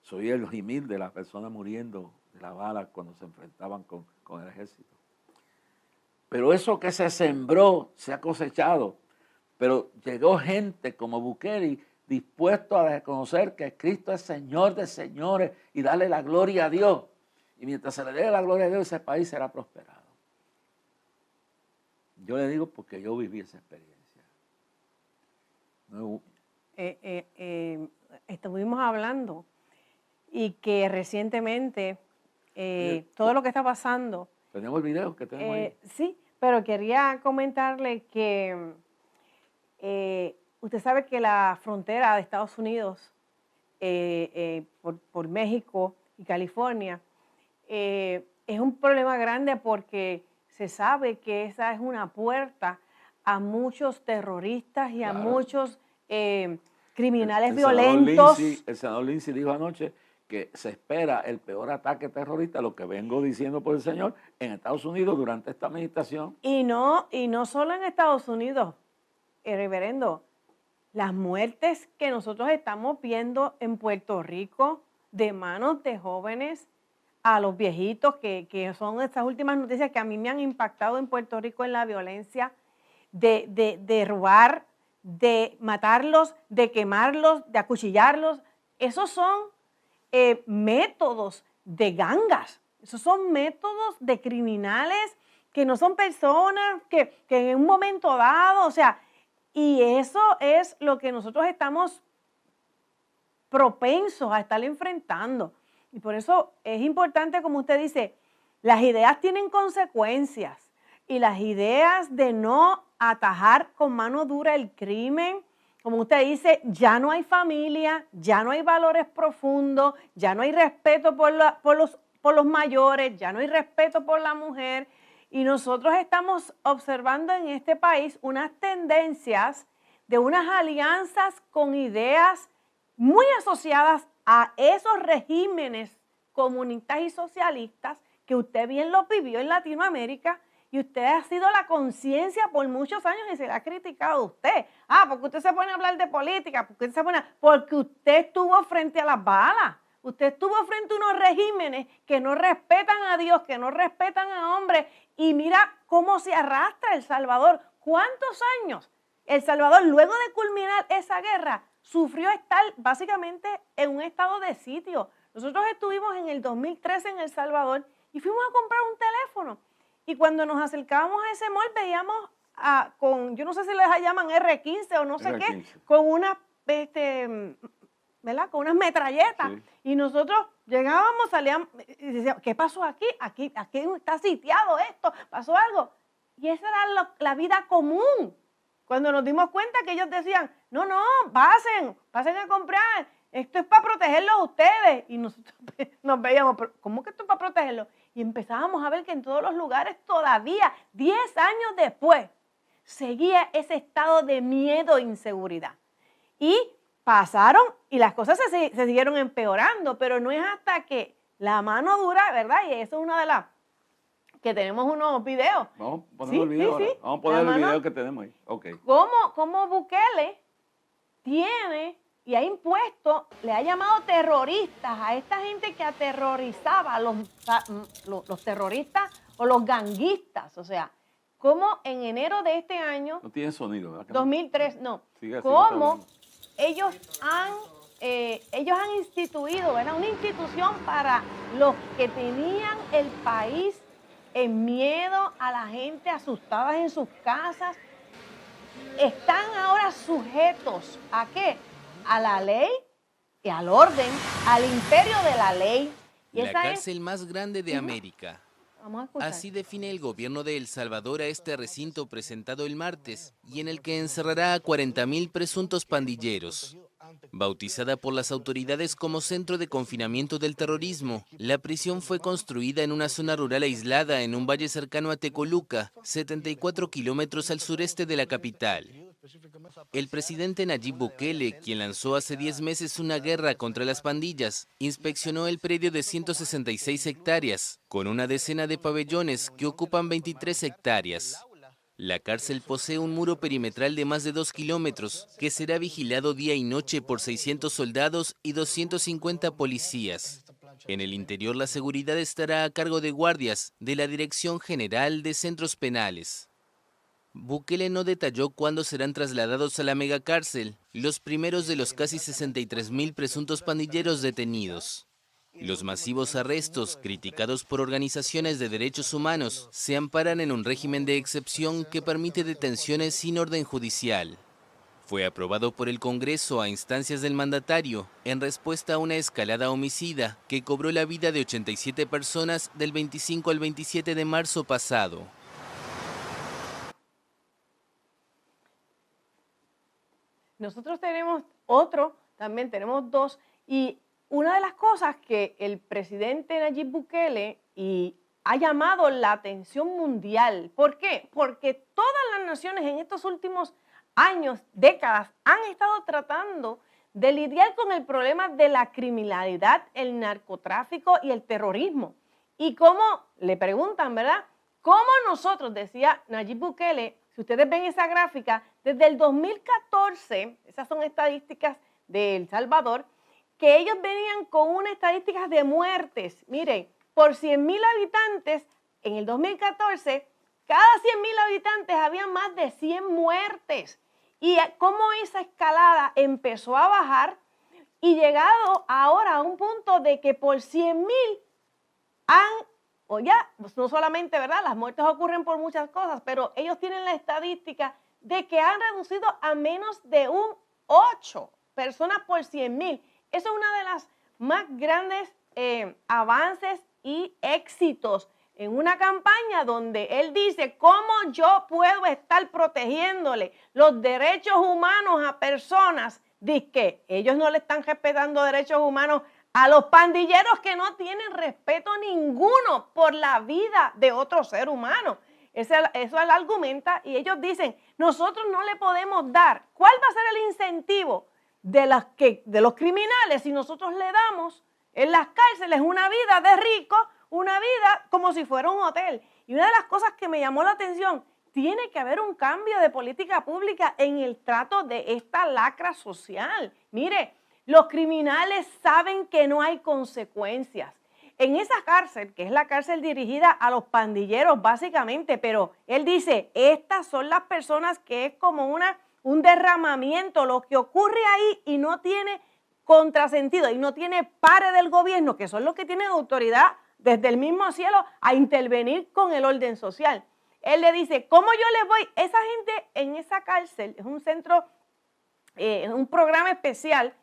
Soy el gimil de la persona muriendo de la bala cuando se enfrentaban con el ejército. Pero eso que se sembró se ha cosechado. Pero llegó gente como Bukele dispuesto a reconocer que Cristo es Señor de señores y darle la gloria a Dios. Y mientras se le dé la gloria a Dios, ese país será prosperado. Yo le digo porque yo viví esa experiencia. Estuvimos hablando y que recientemente todo lo que está pasando. Tenemos el video que tenemos ahí. Sí, pero quería comentarle que usted sabe que la frontera de Estados Unidos por México y California es un problema grande porque se sabe que esa es una puerta a muchos terroristas y a muchos criminales violentos. El senador Lindsey dijo anoche que se espera el peor ataque terrorista, lo que vengo diciendo por el Señor, en Estados Unidos durante esta administración. Y no solo en Estados Unidos, reverendo, las muertes que nosotros estamos viendo en Puerto Rico de manos de jóvenes a los viejitos, que son estas últimas noticias que a mí me han impactado en Puerto Rico en la violencia, de robar, de matarlos, de quemarlos, de acuchillarlos. Esos son métodos de gangas. Esos son métodos de criminales que no son personas que en un momento dado, o sea, y eso es lo que nosotros estamos propensos a estar enfrentando. Y por eso es importante, como usted dice, las ideas tienen consecuencias y las ideas de no atajar con mano dura el crimen, como usted dice, ya no hay familia, ya no hay valores profundos, ya no hay respeto por los mayores, ya no hay respeto por la mujer. Y nosotros estamos observando en este país unas tendencias de unas alianzas con ideas muy asociadas a esos regímenes comunistas y socialistas que usted bien lo vivió en Latinoamérica y usted ha sido la conciencia por muchos años y se le ha criticado a usted. Porque usted se pone a hablar de política, porque usted estuvo frente a las balas. Usted estuvo frente a unos regímenes que no respetan a Dios, que no respetan a hombres. Y mira cómo se arrastra El Salvador. ¿Cuántos años? El Salvador, luego de culminar esa guerra, sufrió estar básicamente en un estado de sitio. Nosotros estuvimos en el 2013 en El Salvador y fuimos a comprar un teléfono. Y cuando nos acercábamos a ese mall veíamos yo no sé si les llaman R15 o no sé qué, con una ¿verdad? Con unas metralletas. Sí. Y nosotros llegábamos, salíamos y decíamos, ¿qué pasó aquí? Aquí está sitiado esto, pasó algo. Y esa era la vida común. Cuando nos dimos cuenta que ellos decían, no, pasen a comprar, esto es para protegerlos a ustedes. Y nosotros nos veíamos, ¿pero cómo que esto es para protegerlos? Y empezábamos a ver que en todos los lugares todavía, 10 años después, seguía ese estado de miedo e inseguridad. Y pasaron y las cosas se siguieron empeorando, pero no es hasta que la mano dura, ¿verdad? Y eso es una de las que tenemos unos videos. Vamos a poner el video ahora. Vamos a poner el video que tenemos ahí. Okay. ¿Cómo Bukele tiene y ha impuesto, le ha llamado terroristas a esta gente que aterrorizaba a los terroristas o los ganguistas? O sea, cómo en enero de este año... No tiene sonido, ¿verdad? 2003, no. Sigue, cómo ellos han instituido, ¿verdad? Una institución para los que tenían el país en miedo, a la gente asustada en sus casas. Están ahora sujetos ¿a qué? A la ley y al orden, al imperio de la ley. Y la cárcel más grande de América. Vamos a escuchar. Así define el gobierno de El Salvador a este recinto presentado el martes y en el que encerrará a 40.000 presuntos pandilleros. Bautizada por las autoridades como centro de confinamiento del terrorismo, la prisión fue construida en una zona rural aislada en un valle cercano a Tecoluca, 74 kilómetros al sureste de la capital. El presidente Nayib Bukele, quien lanzó hace 10 meses una guerra contra las pandillas, inspeccionó el predio de 166 hectáreas, con una decena de pabellones que ocupan 23 hectáreas. La cárcel posee un muro perimetral de más de 2 kilómetros, que será vigilado día y noche por 600 soldados y 250 policías. En el interior la seguridad estará a cargo de guardias de la Dirección General de Centros Penales. Bukele no detalló cuándo serán trasladados a la megacárcel los primeros de los casi 63.000 presuntos pandilleros detenidos. Los masivos arrestos, criticados por organizaciones de derechos humanos, se amparan en un régimen de excepción que permite detenciones sin orden judicial. Fue aprobado por el Congreso a instancias del mandatario en respuesta a una escalada homicida que cobró la vida de 87 personas del 25 al 27 de marzo pasado. Nosotros tenemos también tenemos dos, y una de las cosas que el presidente Nayib Bukele ha llamado la atención mundial. ¿Por qué? Porque todas las naciones en estos últimos años, décadas, han estado tratando de lidiar con el problema de la criminalidad, el narcotráfico y el terrorismo. Y cómo, le preguntan, ¿verdad? ¿Cómo nosotros, decía Nayib Bukele, si ustedes ven esa gráfica, desde el 2014, esas son estadísticas de El Salvador, que ellos venían con unas estadísticas de muertes. Miren, por 100.000 habitantes, en el 2014, cada 100.000 habitantes había más de 100 muertes. Y cómo esa escalada empezó a bajar y llegado ahora a un punto de que por 100.000 o ya, pues no solamente, ¿verdad? Las muertes ocurren por muchas cosas, pero ellos tienen la estadística de que han reducido a menos de un 8 personas por 100,000. Eso es una de las más grandes avances y éxitos en una campaña donde él dice, ¿cómo yo puedo estar protegiéndole los derechos humanos a personas? Dice que ellos no le están respetando derechos humanos a los pandilleros que no tienen respeto ninguno por la vida de otro ser humano. Eso él argumenta y ellos dicen, nosotros no le podemos dar. ¿Cuál va a ser el incentivo de los criminales si nosotros le damos en las cárceles una vida de rico, una vida como si fuera un hotel? Y una de las cosas que me llamó la atención, tiene que haber un cambio de política pública en el trato de esta lacra social. Mire, los criminales saben que no hay consecuencias. En esa cárcel, que es la cárcel dirigida a los pandilleros básicamente, pero él dice, estas son las personas que es como un derramamiento, lo que ocurre ahí y no tiene contrasentido y no tiene pares del gobierno, que son los que tienen autoridad desde el mismo cielo a intervenir con el orden social. Él le dice, ¿cómo yo les voy? Esa gente en esa cárcel, es un centro, un programa especial.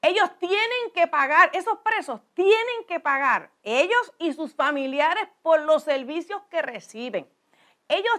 Ellos tienen que pagar, esos presos tienen que pagar, ellos y sus familiares, por los servicios que reciben. Ellos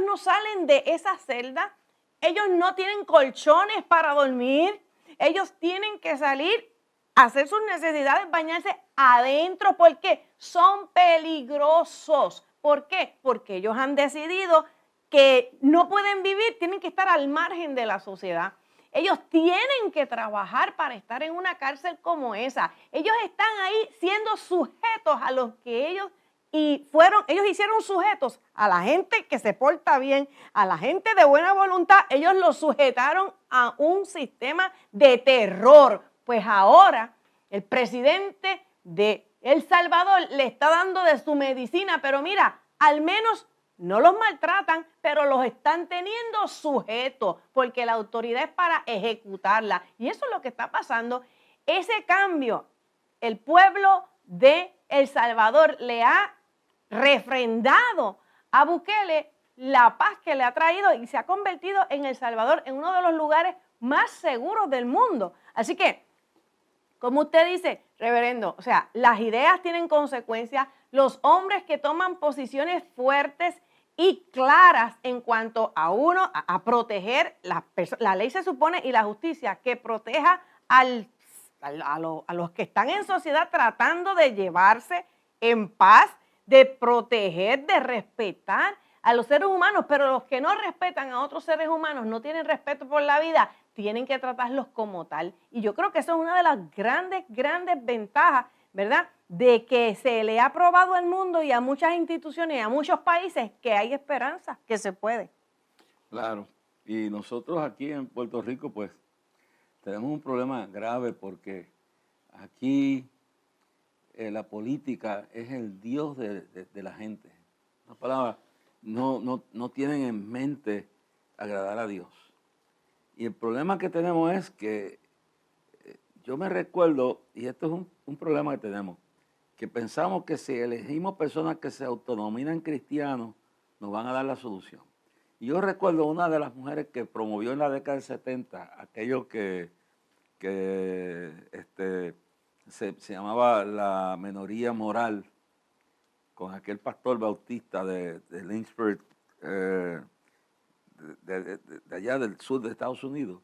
no salen de esa celda, ellos no tienen colchones para dormir, ellos tienen que salir a hacer sus necesidades, bañarse adentro, porque son peligrosos. ¿Por qué? Porque ellos han decidido que no pueden vivir, tienen que estar al margen de la sociedad. Ellos tienen que trabajar para estar en una cárcel como esa. Ellos están ahí siendo sujetos a los que ellos hicieron sujetos a la gente que se porta bien, a la gente de buena voluntad. Ellos los sujetaron a un sistema de terror. Pues ahora el presidente de El Salvador le está dando de su medicina, pero mira, al menos no los maltratan, pero los están teniendo sujetos, porque la autoridad es para ejecutarla. Y eso es lo que está pasando. Ese cambio, el pueblo de El Salvador le ha refrendado a Bukele la paz que le ha traído y se ha convertido en El Salvador en uno de los lugares más seguros del mundo. Así que, como usted dice, reverendo, o sea, las ideas tienen consecuencias. Los hombres que toman posiciones fuertes y claras en cuanto a proteger la ley, se supone, y la justicia que proteja a los que están en sociedad tratando de llevarse en paz, de proteger, de respetar a los seres humanos, pero los que no respetan a otros seres humanos, no tienen respeto por la vida, tienen que tratarlos como tal. Y yo creo que eso es una de las grandes ventajas, ¿verdad?, de que se le ha probado al mundo y a muchas instituciones y a muchos países que hay esperanza, que se puede. Claro, y nosotros aquí en Puerto Rico pues tenemos un problema grave porque aquí la política es el Dios de la gente. Una palabra, no tienen en mente agradar a Dios. Y el problema que tenemos es que yo me recuerdo, y esto es un problema que tenemos, que pensamos que si elegimos personas que se autodenominan cristianos, nos van a dar la solución. Y yo recuerdo una de las mujeres que promovió en la década del 70, aquello que se llamaba la minoría moral, con aquel pastor bautista de Lynchburg, de allá del sur de Estados Unidos.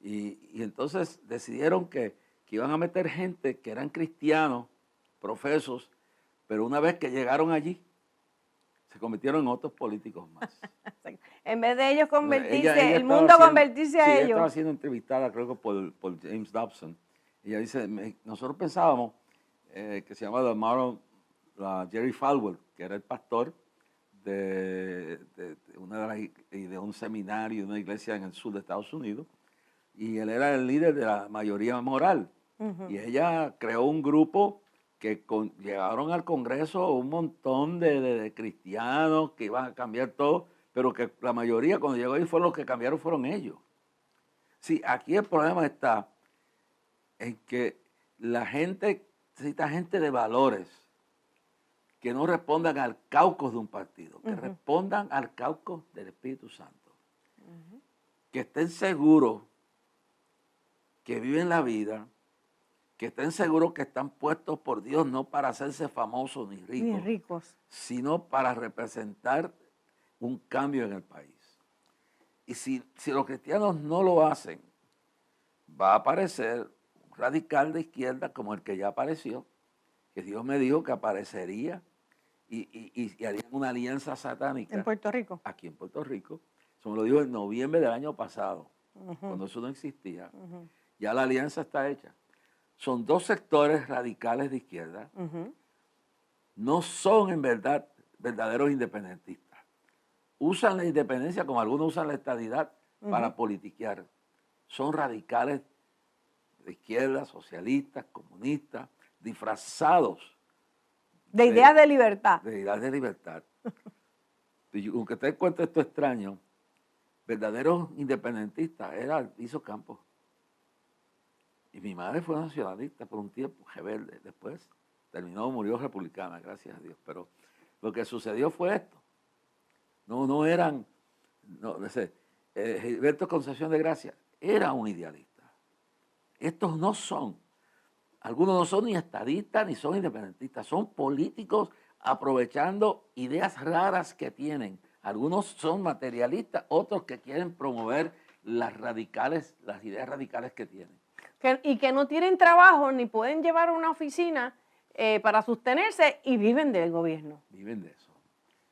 Y entonces decidieron que iban a meter gente que eran cristianos, profesos, pero una vez que llegaron allí, se convirtieron en otros políticos más. En vez de ellos convertirse, ella el mundo convertirse a sí, ellos. Ella estaba siendo entrevistada, creo que por James Dobson. Ella dice, nosotros pensábamos que se llamaba Jerry Falwell, que era el pastor de un seminario, de una iglesia en el sur de Estados Unidos, y él era el líder de la mayoría moral. Y ella creó un grupo que llegaron al Congreso un montón de cristianos que iban a cambiar todo, pero que la mayoría cuando llegó ahí los que cambiaron fueron ellos. Sí, aquí el problema está en que la gente necesita gente de valores que no respondan al caucus de un partido, que respondan al caucus del Espíritu Santo. Que estén seguros que viven la vida, que estén seguros que están puestos por Dios no para hacerse famosos ni ricos, sino para representar un cambio en el país. Y si los cristianos no lo hacen, va a aparecer un radical de izquierda como el que ya apareció, que Dios me dijo que aparecería y harían una alianza satánica. ¿En Puerto Rico? Aquí en Puerto Rico. Eso me lo dijo en noviembre del año pasado, cuando eso no existía. Ya la alianza está hecha. Son dos sectores radicales de izquierda. No son en verdad verdaderos independentistas. Usan la independencia como algunos usan la estadidad para politiquear. Son radicales de izquierda, socialistas, comunistas, disfrazados. De ideas de libertad. De ideas de libertad. Y aunque te cuente esto extraño, verdaderos independentistas era Alviso Campos. Y mi madre fue nacionalista por un tiempo, rebelde. Después murió republicana, gracias a Dios. Pero lo que sucedió fue esto. No eran, Gilberto Concepción de Gracia era un idealista. Estos no son. Algunos no son ni estadistas ni son independentistas. Son políticos aprovechando ideas raras que tienen. Algunos son materialistas, otros que quieren promover las ideas radicales que tienen. Y que no tienen trabajo ni pueden llevar una oficina para sostenerse y viven del gobierno. Viven de eso.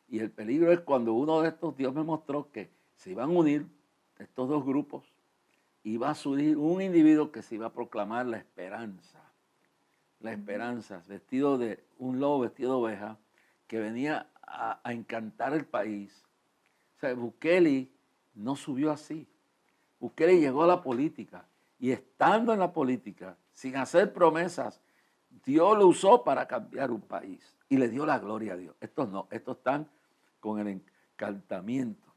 Y el peligro es cuando uno de estos, Dios me mostró que se iban a unir estos dos grupos, iba a surgir un individuo que se iba a proclamar la esperanza. La esperanza, vestido de un lobo, vestido de oveja, que venía a encantar el país. O sea, Bukele no subió así. Bukele llegó a la política y estando en la política, sin hacer promesas, Dios lo usó para cambiar un país y le dio la gloria a Dios. Estos no, estos están con el encantamiento,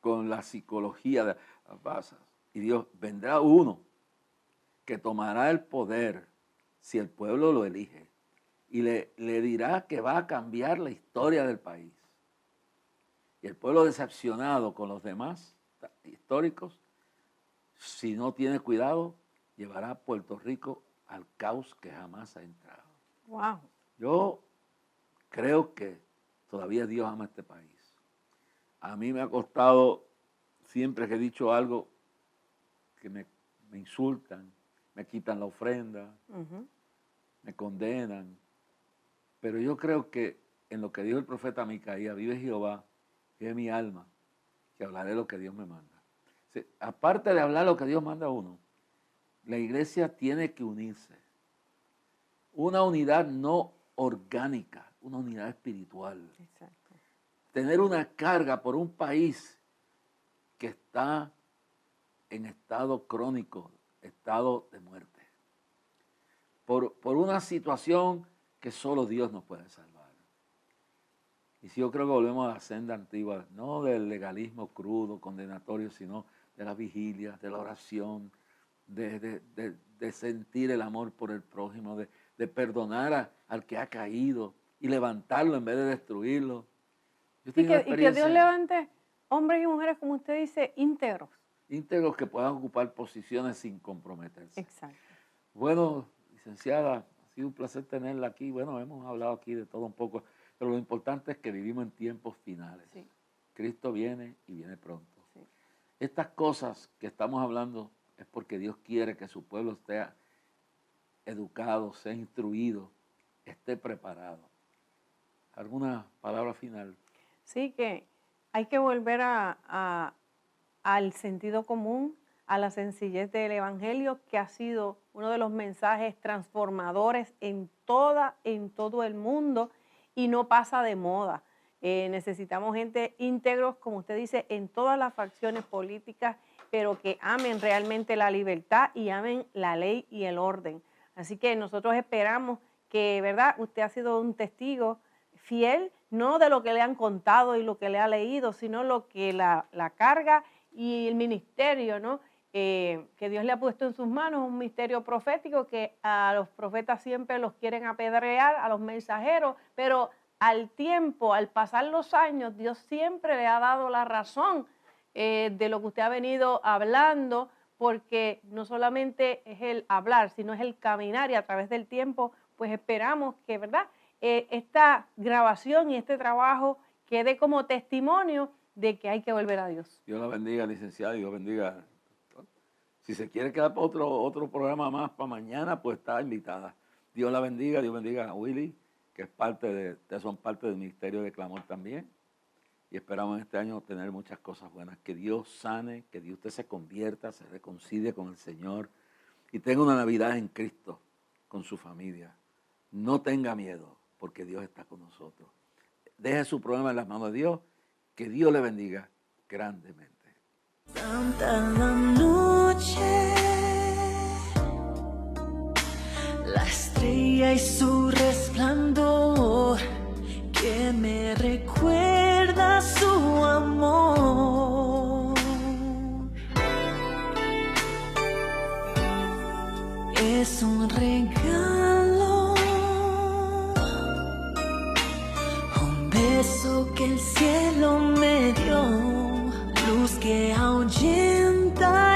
con la psicología de las basas. Y Dios, vendrá uno que tomará el poder si el pueblo lo elige y le dirá que va a cambiar la historia del país. Y el pueblo decepcionado con los demás históricos, si no tiene cuidado, llevará a Puerto Rico al caos que jamás ha entrado. Wow. Yo creo que todavía Dios ama este país. A mí me ha costado, siempre que he dicho algo, que me insultan, me quitan la ofrenda, me condenan. Pero yo creo que en lo que dijo el profeta Micaías, vive Jehová, vive mi alma, que hablaré lo que Dios me manda. O sea, aparte de hablar lo que Dios manda a uno, la iglesia tiene que unirse. Una unidad no orgánica, una unidad espiritual. Exacto. Tener una carga por un país que está en estado crónico, estado de muerte. Por una situación que solo Dios nos puede salvar. Y si yo creo que volvemos a la senda antigua, no del legalismo crudo, condenatorio, sino de la vigilia, de la oración, de sentir el amor por el prójimo, de perdonar al que ha caído y levantarlo en vez de destruirlo. Y que Dios levante hombres y mujeres, como usted dice, íntegros. Íntegros que puedan ocupar posiciones sin comprometerse. Exacto. Bueno, licenciada, ha sido un placer tenerla aquí. Bueno, hemos hablado aquí de todo un poco, pero lo importante es que vivimos en tiempos finales. Sí. Cristo viene y viene pronto. Sí. Estas cosas que estamos hablando es porque Dios quiere que su pueblo esté educado, sea instruido, esté preparado. ¿Alguna palabra final? Sí, que hay que volver al sentido común, a la sencillez del Evangelio, que ha sido uno de los mensajes transformadores en todo el mundo y no pasa de moda. Necesitamos gente íntegros, como usted dice, en todas las facciones políticas, pero que amen realmente la libertad y amen la ley y el orden. Así que nosotros esperamos que, ¿verdad? Usted ha sido un testigo fiel, no de lo que le han contado y lo que le ha leído, sino lo que la carga y el ministerio, ¿no? que Dios le ha puesto en sus manos, un misterio profético que a los profetas siempre los quieren apedrear, a los mensajeros, pero al tiempo, al pasar los años, Dios siempre le ha dado la razón de lo que usted ha venido hablando, porque no solamente es el hablar, sino es el caminar, y a través del tiempo, pues esperamos que, ¿verdad?, esta grabación y este trabajo quede como testimonio de que hay que volver a Dios. Dios la bendiga, licenciada, Dios bendiga. Si se quiere quedar para otro programa más para mañana, pues está invitada. Dios la bendiga, Dios bendiga a Willy, que es ustedes son parte del Ministerio de Clamor también. Y esperamos en este año tener muchas cosas buenas. Que Dios sane, que usted se convierta, se reconcilie con el Señor y tenga una Navidad en Cristo con su familia. No tenga miedo, porque Dios está con nosotros. Deje su problema en las manos de Dios. Que Dios le bendiga grandemente. Santa la noche, la estrella y su resplandor que me recuerda su amor. Es un regalo, un beso que el cielo me dio, luz que ahuyenta